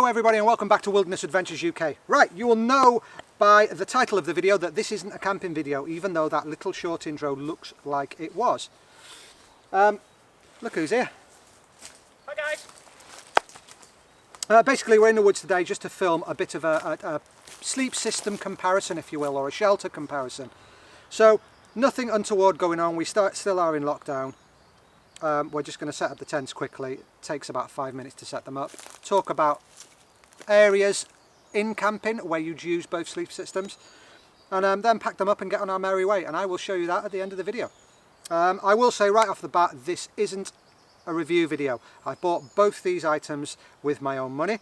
Hello everybody and welcome back to Wilderness Adventures UK. Right, you will know by the title of the video that this isn't a camping video, even though that little short intro looks like it was. Look who's here. Hi guys! Basically we're in the woods today just to film a bit of a sleep system comparison, if you will, or a shelter comparison. So nothing untoward going on, we still are in lockdown. We're just going to set up the tents quickly. It takes about 5 minutes to set them up. Talk about areas in camping where you'd use both sleep systems, and then pack them up and get on our merry way, and I will show you that at the end of the video. I will say right off the bat, this isn't a review video. I bought both these items with my own money.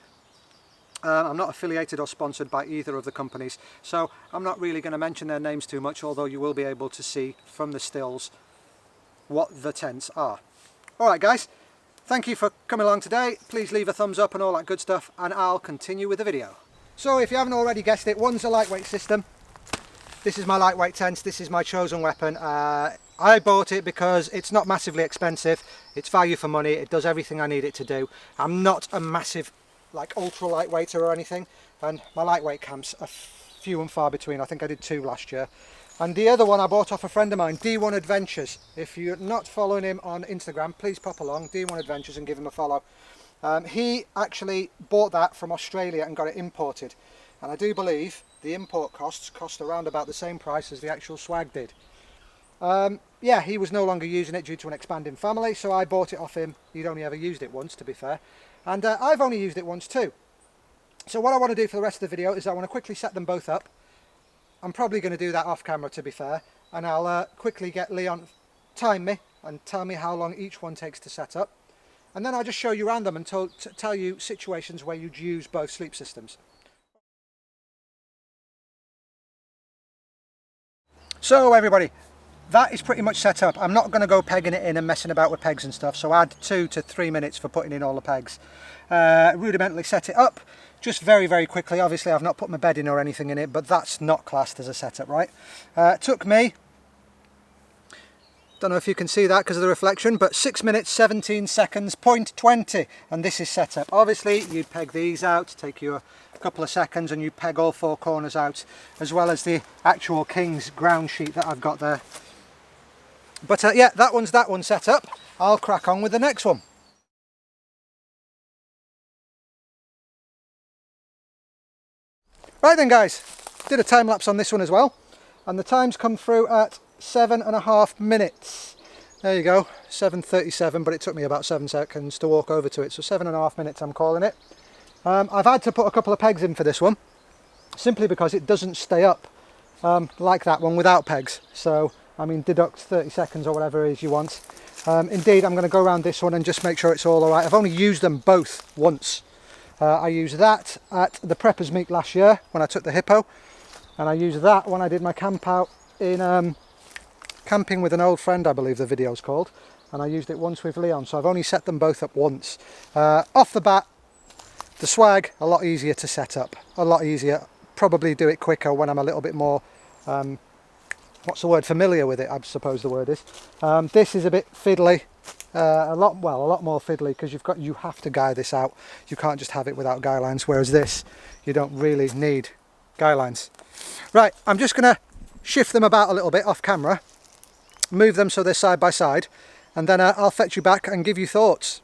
I'm not affiliated or sponsored by either of the companies, so I'm not really going to mention their names too much, although you will be able to see from the stills what the tents are. Alright guys, thank you for coming along today. Please leave a thumbs up and all that good stuff, and I'll continue with the video. So if you haven't already guessed it, one's a lightweight system. This is my lightweight tent, this is my chosen weapon. I bought it because it's not massively expensive, it's value for money, it does everything I need it to do. I'm not a massive, like, ultra lightweighter or anything, and my lightweight camps are few and far between. I think I did 2 last year. And the other one I bought off a friend of mine, D1 Adventures. If you're not following him on Instagram, please pop along, D1 Adventures, and give him a follow. He actually bought that from Australia and got it imported. And I do believe the import cost around about the same price as the actual swag did. Yeah, he was no longer using it due to an expanding family, so I bought it off him. He'd only ever used it once, to be fair. And I've only used it once too. So what I want to do for the rest of the video is I want to quickly set them both up. I'm probably going to do that off camera, to be fair, and I'll quickly get Leon time me and tell me how long each one takes to set up, and then I'll just show you around them and tell you situations where you'd use both sleep systems. So everybody, that is pretty much set up. I'm not going to go pegging it in and messing about with pegs and stuff, so add 2 to 3 minutes for putting in all the pegs. Rudimentally set it up. Just very, very quickly. Obviously I've not put my bed in or anything in it, but that's not classed as a setup, right? Took me, don't know if you can see that because of the reflection, but 6 minutes 17 seconds, 0.20, and this is set up. Obviously you'd peg these out, take you a couple of seconds, and you peg all 4 corners out, as well as the actual King's ground sheet that I've got there. But yeah, that one's set up. I'll crack on with the next one. Right then guys, did a time lapse on this one as well, and the times come through at 7.5 minutes. There you go, 7:37, but it took me about 7 seconds to walk over to it, so 7.5 minutes I'm calling it. I've had to put a couple of pegs in for this one, simply because it doesn't stay up like that one without pegs. So, I mean, deduct 30 seconds or whatever it is you want. Indeed, I'm going to go around this one and just make sure it's all alright. I've only used them both once. I used that at the Preppers Meet last year when I took the hippo, and I used that when I did my camp out in camping with an old friend, I believe the video's called, and I used it once with Leon, so I've only set them both up once. Off the bat, the swag, a lot easier to set up, a lot easier. Probably do it quicker when I'm a little bit more, what's the word, familiar with it, I suppose the word is. This is a bit fiddly. A lot more fiddly, because you have to guy this out. You can't just have it without guy lines, whereas this, you don't really need guy lines. Right, I'm just going to shift them about a little bit off camera, move them so they're side by side, and then I'll fetch you back and give you thoughts.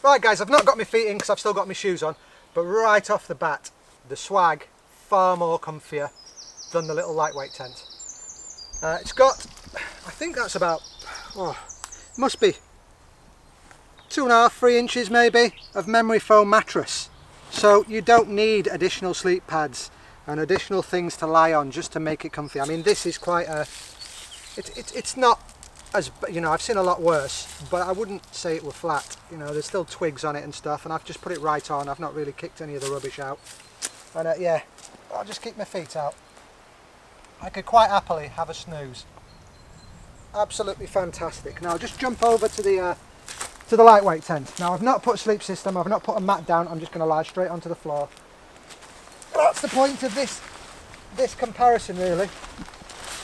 Right guys, I've not got my feet in because I've still got my shoes on, but right off the bat, the swag, far more comfier than the little lightweight tent. It's got, I think that's about, must be 2.5, 3 inches maybe of memory foam mattress. So you don't need additional sleep pads and additional things to lie on just to make it comfy. I mean, this is quite a, it's not as, you know, I've seen a lot worse, but I wouldn't say it were flat. You know, there's still twigs on it and stuff, and I've just put it right on. I've not really kicked any of the rubbish out. And yeah, I'll just keep my feet out. I could quite happily have a snooze. Absolutely fantastic. Now just jump over to the lightweight tent. Now I've not put a sleep system, I've not put a mat down, I'm just going to lie straight onto the floor. That's the point of this comparison really.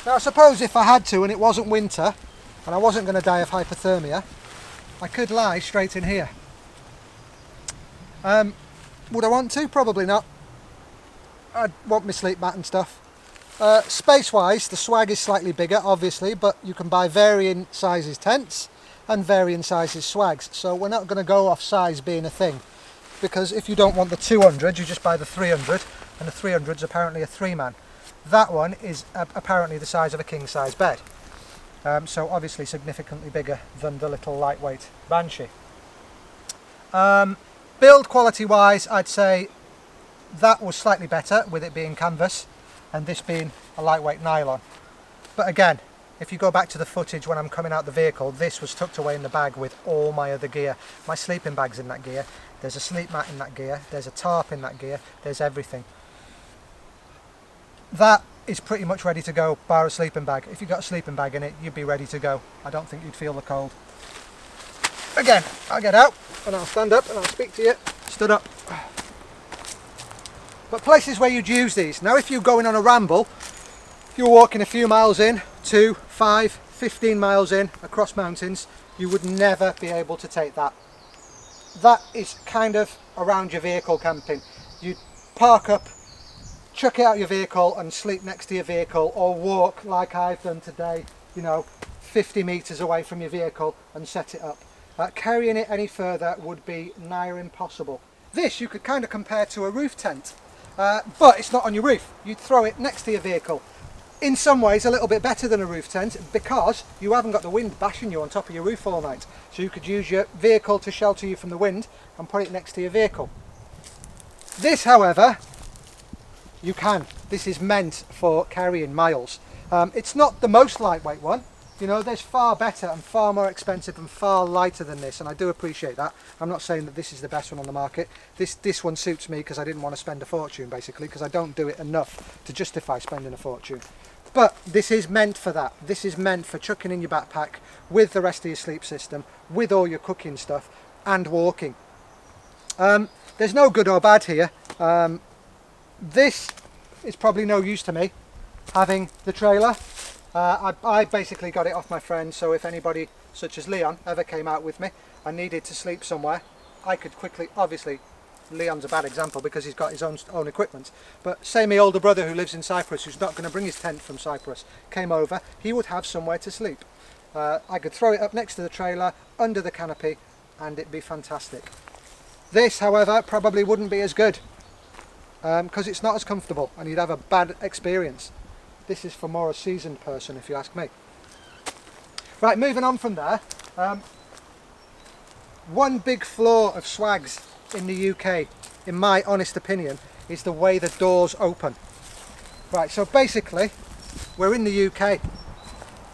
Now I suppose if I had to and it wasn't winter and I wasn't going to die of hypothermia, I could lie straight in here. Would I want to? Probably not. I'd want my sleep mat and stuff. Space wise, the swag is slightly bigger obviously, but you can buy varying sizes tents and varying sizes swags, so we're not going to go off size being a thing, because if you don't want the 200 you just buy the 300, and the 300 is apparently a 3-man. That one is apparently the size of a king size bed, so obviously significantly bigger than the little lightweight Banshee. Build quality wise, I'd say that was slightly better with it being canvas and this being a lightweight nylon. But again, if you go back to the footage when I'm coming out the vehicle, this was tucked away in the bag with all my other gear. My sleeping bag's in that gear, there's a sleep mat in that gear, there's a tarp in that gear, there's everything. That is pretty much ready to go, bar a sleeping bag. If you've got a sleeping bag in it, you'd be ready to go. I don't think you'd feel the cold. Again, I'll get out and I'll stand up and I'll speak to you. Stood up. But places where you'd use these. Now if you're going on a ramble, if you're walking a few miles in, 2, 5, 15 miles in, across mountains, you would never be able to take that. That is kind of around your vehicle camping. You'd park up, chuck it out your vehicle and sleep next to your vehicle, or walk like I've done today, you know, 50 metres away from your vehicle and set it up. Carrying it any further would be nigh impossible. This you could kind of compare to a roof tent. But it's not on your roof. You'd throw it next to your vehicle. In some ways a little bit better than a roof tent because you haven't got the wind bashing you on top of your roof all night. So you could use your vehicle to shelter you from the wind and put it next to your vehicle. This, however, you can. This is meant for carrying miles. It's not the most lightweight one. You know, there's far better and far more expensive and far lighter than this, and I do appreciate that. I'm not saying that this is the best one on the market. This one suits me because I didn't want to spend a fortune, basically, because I don't do it enough to justify spending a fortune. But this is meant for that. This is meant for chucking in your backpack with the rest of your sleep system, with all your cooking stuff, and walking. There's no good or bad here. This is probably no use to me, having the trailer. I basically got it off my friend, so if anybody such as Leon ever came out with me and needed to sleep somewhere, I could quickly, obviously Leon's a bad example because he's got his own equipment, but say my older brother who lives in Cyprus, who's not going to bring his tent from Cyprus, came over, he would have somewhere to sleep. I could throw it up next to the trailer, under the canopy, and it'd be fantastic. This, however, probably wouldn't be as good because it's not as comfortable and you'd have a bad experience. This is for more a seasoned person, if you ask me. Right, moving on from there. One big flaw of swags in the UK, in my honest opinion, is the way the doors open. Right, so basically, we're in the UK.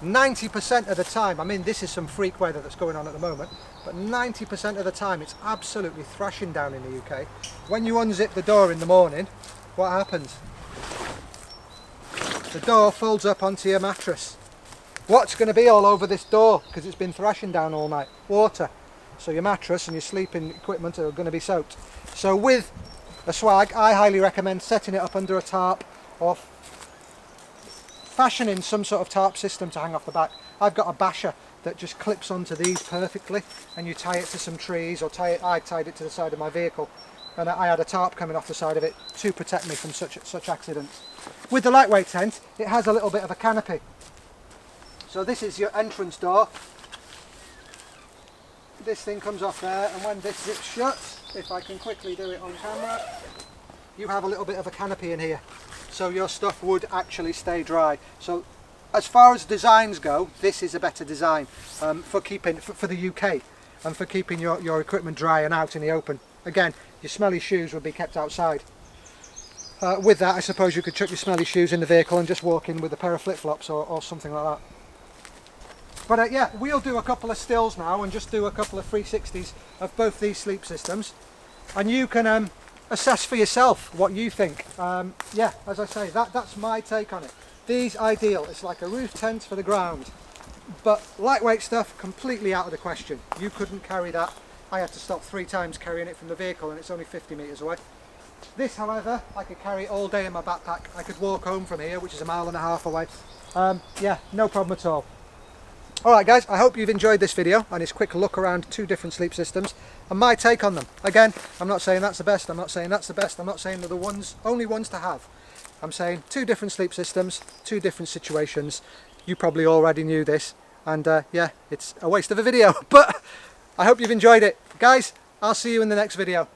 90% of the time, I mean this is some freak weather that's going on at the moment, but 90% of the time it's absolutely thrashing down in the UK. When you unzip the door in the morning, what happens? The door folds up onto your mattress. What's going to be all over this door? Because it's been thrashing down all night. Water. So your mattress and your sleeping equipment are going to be soaked. So with a swag, I highly recommend setting it up under a tarp or fashioning some sort of tarp system to hang off the back. I've got a basher that just clips onto these perfectly, and you tie it to some trees, or I tied it to the side of my vehicle, and I had a tarp coming off the side of it to protect me from such accidents. With the lightweight tent, it has a little bit of a canopy. So this is your entrance door. This thing comes off there, and when this zips shut, if I can quickly do it on camera, you have a little bit of a canopy in here. So your stuff would actually stay dry. So as far as designs go, this is a better design for the UK and for keeping your equipment dry and out in the open. Again, your smelly shoes would be kept outside. With that, I suppose you could chuck your smelly shoes in the vehicle and just walk in with a pair of flip-flops or something like that. But yeah, we'll do a couple of stills now and just do a couple of 360s of both these sleep systems, and you can assess for yourself what you think. Yeah, as I say, that's my take on it. These ideal. It's like a roof tent for the ground, but lightweight stuff completely out of the question. You couldn't carry that. I had to stop 3 times carrying it from the vehicle, and it's only 50 metres away. This, however, I could carry all day in my backpack. I could walk home from here, which is 1.5 miles away. Yeah, no problem at all. Alright guys, I hope you've enjoyed this video and its quick look around 2 different sleep systems and my take on them. Again, I'm not saying that's the best, I'm not saying that's the best, I'm not saying they're the only ones to have. I'm saying 2 different sleep systems, 2 different situations. You probably already knew this, and yeah, it's a waste of a video, but I hope you've enjoyed it. Guys, I'll see you in the next video.